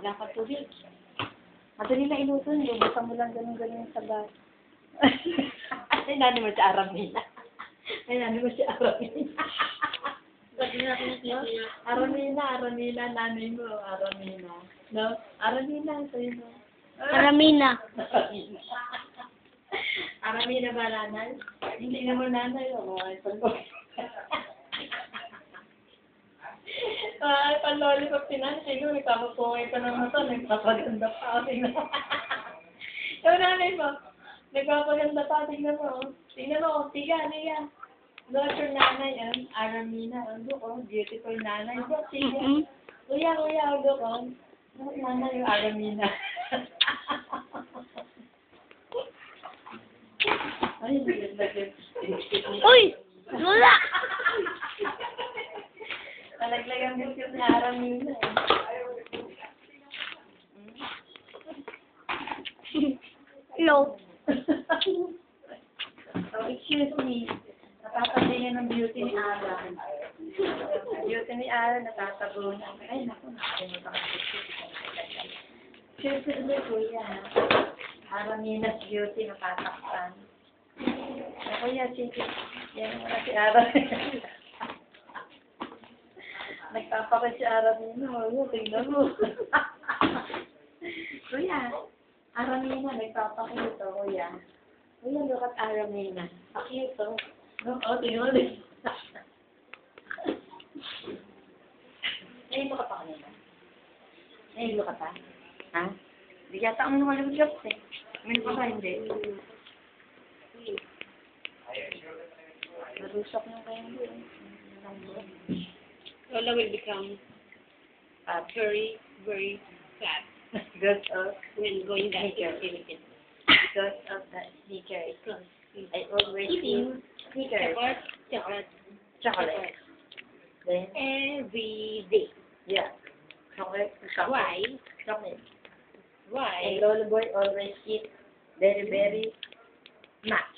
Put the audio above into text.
Wala kang tubig. Madali na iluto. Lubusan mo lang ganun-ganun sa bar. Ay, nani mo si Aramina. Ay, nani mo si Aramina. Aramina, nanay mo, Aramina. No? Aramina, sa'yo mo. Aramina. Aramina. Aramina ba, nanay? Hindi naman nanay, o. Ay, panloli. Ay, panloli pa pinanay. Siguro, nagpapapungay pa ng mata. Nagpapaganda pa. Tingnan mo. Yung nanay mo, nagpapaganda pa. Tingnan mo. Tingnan mo, tiga. Look, your nanay, Aramina. Look, beautiful nanay. Look, tiga. Kuya, look, nanay yung Aramina. Ay, Uy! Wala! Talaglagang biscuit ni Aramina. Hello. Oh, excuse me. Natatabihan ng beauty ni Ara. Beauty ni Ara, natatabunan. Ay, naku, nakalimutan ko. Excuse me, kuya. Aramina's beauty, natatakpan. Ay, kuya, sige. Yan mo na si Ara. Nagpapakit si Aramina. Oh, tingnan mo. Kuya, Aramina, nagpapakit ito, kuya. Kuya, look at Aramina. Pakit ito. No? Oh, tingnan mo din. Nahilo ka pa kanina? Nahilo ka pa? Ha? Hindi yata ang lumalabas eh. May pa ba hindi? Narusok yung kayang doon. Lola will become very, very fat Because of when going back to the Philippines. because of the sneakers. Because I always eat sneakers. Chocolate. Then, every day. yeah. Chocolate. Why? Chocolate. Why? And Lolo Boy always eat very, very much.